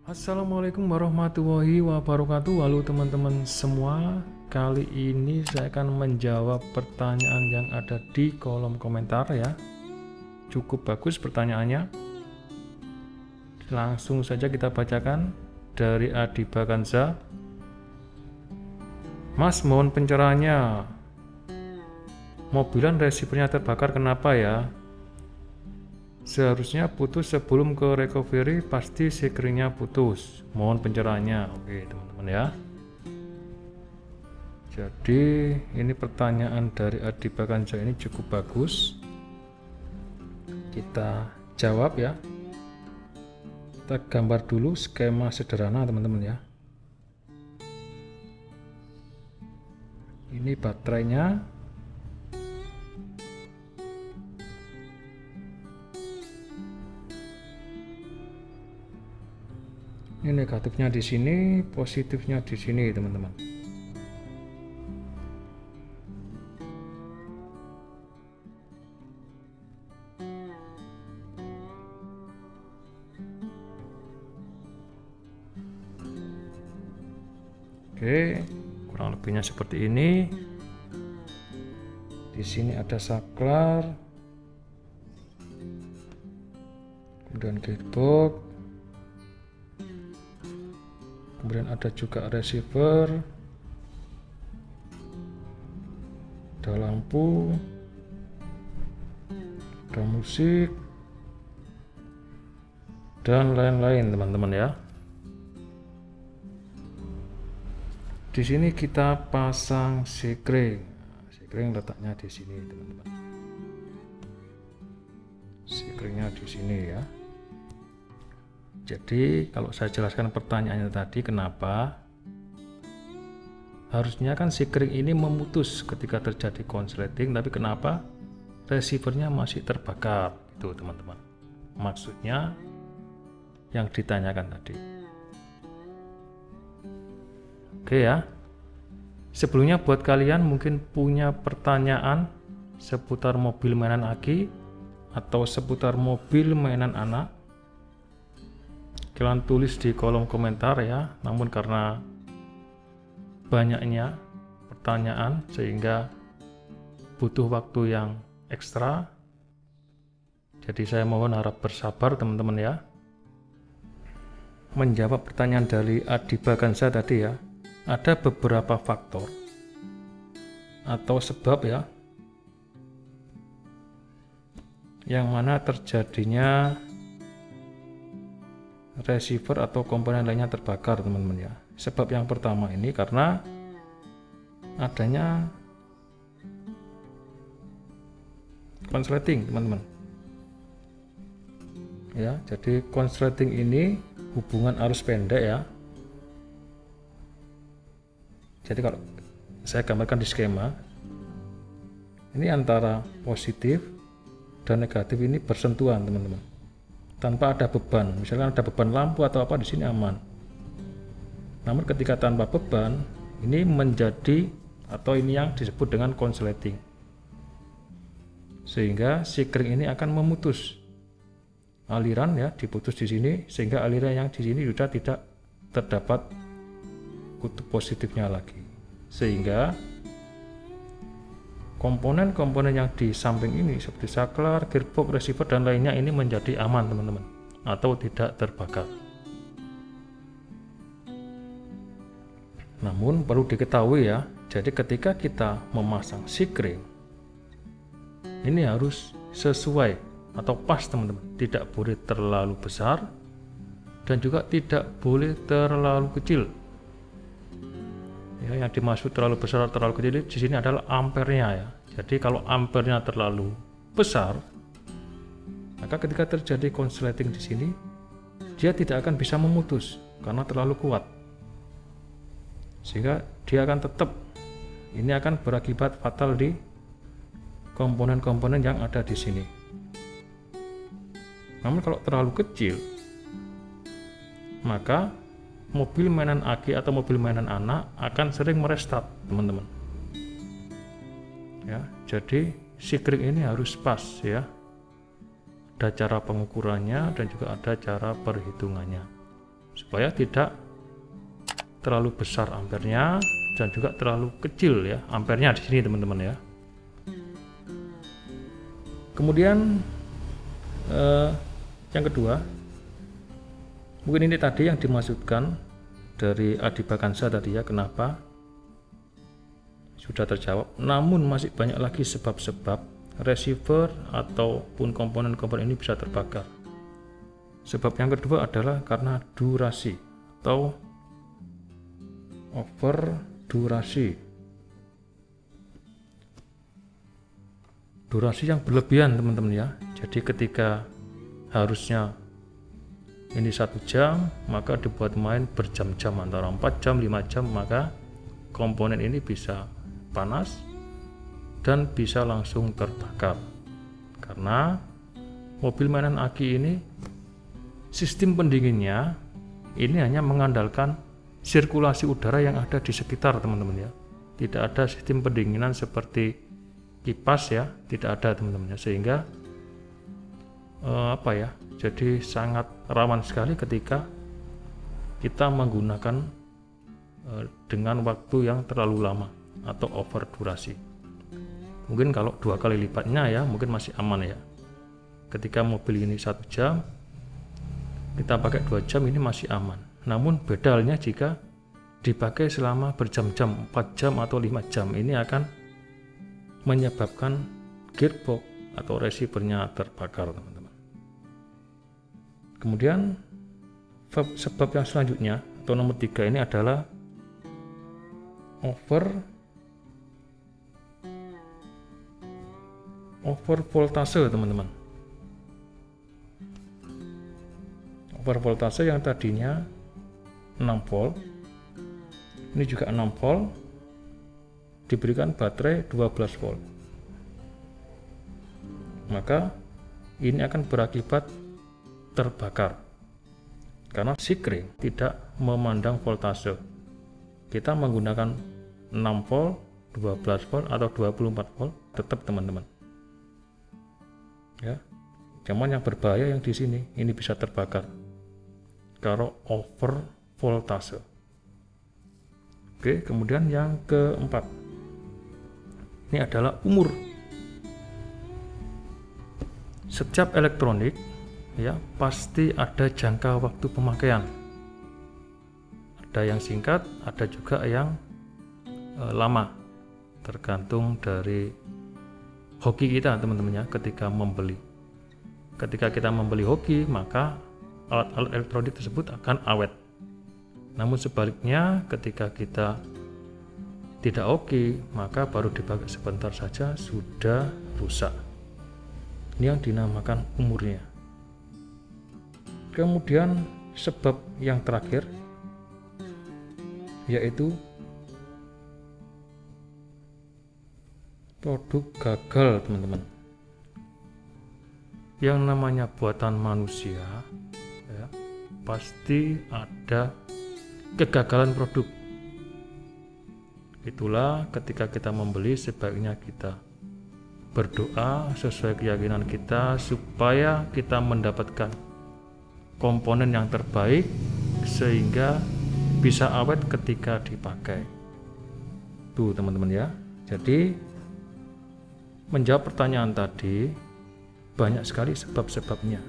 Assalamualaikum warahmatullahi wabarakatuh. Halo teman-teman semua. Kali ini saya akan menjawab pertanyaan yang ada di kolom komentar ya. Cukup bagus pertanyaannya. Langsung saja kita bacakan dari Adi Baganza. Mas, mohon pencerahannya. Mobilan receivernya terbakar, kenapa ya? Seharusnya putus sebelum ke recovery, pasti sekringnya putus. Mohon pencerahannya. Oke teman-teman ya. Jadi ini pertanyaan dari Adi Baganza ini cukup bagus. Kita jawab ya. Kita gambar dulu skema sederhana teman-teman ya. Ini baterainya. Ini negatifnya di sini, positifnya di sini, teman-teman. Oke, kurang lebihnya seperti ini. Di sini ada saklar, kemudian gearbox. Kemudian ada juga receiver, ada lampu, ada musik, dan lain-lain teman-teman ya. Di sini kita pasang sekring. Sekring letaknya di sini teman-teman. Sekringnya di sini ya. Jadi kalau saya jelaskan pertanyaannya tadi, kenapa harusnya kan sekring ini memutus ketika terjadi konsleting, tapi kenapa receivernya masih terbakar, itu teman-teman. Maksudnya yang ditanyakan tadi. Oke ya. Sebelumnya buat kalian mungkin punya pertanyaan seputar mobil mainan aki atau seputar mobil mainan anak, kalian tulis di kolom komentar ya. Namun karena banyaknya pertanyaan sehingga butuh waktu yang ekstra, jadi saya mohon harap bersabar teman-teman ya. Menjawab pertanyaan dari Adi Baganza tadi ya, ada beberapa faktor atau sebab ya yang mana terjadinya receiver atau komponen lainnya terbakar teman-teman ya. Sebab yang pertama ini karena adanya konsleting teman-teman ya. Jadi konsleting ini hubungan arus pendek ya. Jadi kalau saya gambarkan di skema ini, antara positif dan negatif ini bersentuhan teman-teman, tanpa ada beban. Misalkan ada beban lampu atau apa, di sini aman. Namun ketika tanpa beban, ini menjadi atau ini yang disebut dengan konsleting, sehingga sekring ini akan memutus aliran ya, diputus di sini, sehingga aliran yang di sini sudah tidak terdapat kutub positifnya lagi, sehingga komponen-komponen yang di samping ini seperti saklar, gearbox, receiver dan lainnya ini menjadi aman teman-teman, atau tidak terbakar. Namun perlu diketahui ya, jadi ketika kita memasang sekring ini harus sesuai atau pas teman-teman, tidak boleh terlalu besar dan juga tidak boleh terlalu kecil. Ya, yang dimaksud terlalu besar atau terlalu kecil di sini adalah ampernya ya. Jadi kalau ampernya terlalu besar, maka ketika terjadi konsleting di sini, dia tidak akan bisa memutus karena terlalu kuat, sehingga dia akan tetap, ini akan berakibat fatal di komponen-komponen yang ada di sini. Namun kalau terlalu kecil, maka mobil mainan aki atau mobil mainan anak akan sering merestart teman-teman ya. Jadi sekring ini harus pas ya, ada cara pengukurannya dan juga ada cara perhitungannya. supaya tidak terlalu besar ampernya dan juga terlalu kecil ya ampernya di sini teman-teman ya. Kemudian yang kedua, mungkin ini tadi yang dimaksudkan dari Adi Bakansa tadi ya, kenapa sudah terjawab, namun masih banyak lagi sebab-sebab receiver ataupun komponen-komponen ini bisa terbakar. Sebab yang kedua adalah karena durasi atau over durasi. Durasi yang berlebihan teman-teman ya. Jadi ketika harusnya ini 1 jam, maka dibuat main berjam-jam, antara 4 jam, 5 jam, maka komponen ini bisa panas dan bisa langsung terbakar. Karena mobil mainan aki ini sistem pendinginnya ini hanya mengandalkan sirkulasi udara yang ada di sekitar teman-teman ya. Tidak ada sistem pendinginan seperti kipas ya, tidak ada teman-teman ya. Sehingga jadi sangat rawan sekali ketika kita menggunakan dengan waktu yang terlalu lama atau over durasi. Mungkin kalau 2 kali lipatnya ya mungkin masih aman ya. Ketika mobil ini 1 jam, kita pakai 2 jam ini masih aman. Namun beda halnya jika dipakai selama berjam-jam, 4 jam atau 5 jam, ini akan menyebabkan gearbox atau receivernya terbakar teman-teman. Kemudian sebab yang selanjutnya atau nomor 3 ini adalah over voltase teman-teman. Over voltase yang tadinya 6 volt, ini juga 6 volt, diberikan baterai 12 volt. Maka ini akan berakibat terbakar karena sikring tidak memandang voltase. Kita menggunakan 6 volt, 12 volt atau 24 volt tetap teman-teman ya. Cuman yang berbahaya yang di sini ini bisa terbakar kalau over voltase. Oke, kemudian yang keempat ini adalah umur. Setiap elektronik ya pasti ada jangka waktu pemakaian. Ada yang singkat, ada juga yang lama, tergantung dari hoki kita teman-teman ya ketika membeli. Ketika kita membeli hoki, maka alat-alat elektronik tersebut akan awet. Namun sebaliknya ketika kita tidak hoki, maka baru dipakai sebentar saja sudah rusak. Ini yang dinamakan umurnya. Kemudian sebab yang terakhir yaitu produk gagal teman-teman. Yang namanya buatan manusia ya, pasti ada kegagalan produk. Itulah ketika kita membeli sebaiknya kita berdoa sesuai keyakinan kita supaya kita mendapatkan komponen yang terbaik sehingga bisa awet ketika dipakai. Tuh teman-teman ya. Jadi menjawab pertanyaan tadi, banyak sekali sebab-sebabnya.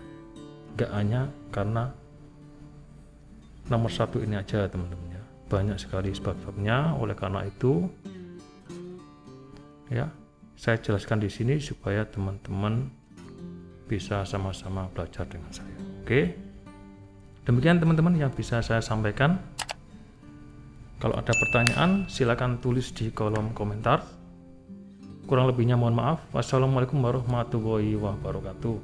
Gak hanya karena nomor 1 ini aja teman-teman ya. Banyak sekali sebab-sebabnya. Oleh karena itu ya, saya jelaskan di sini supaya teman-teman bisa sama-sama belajar dengan saya. Oke. Demikian teman-teman yang bisa saya sampaikan. Kalau ada pertanyaan silakan tulis di kolom komentar. Kurang lebihnya mohon maaf. Wassalamualaikum warahmatullahi wabarakatuh.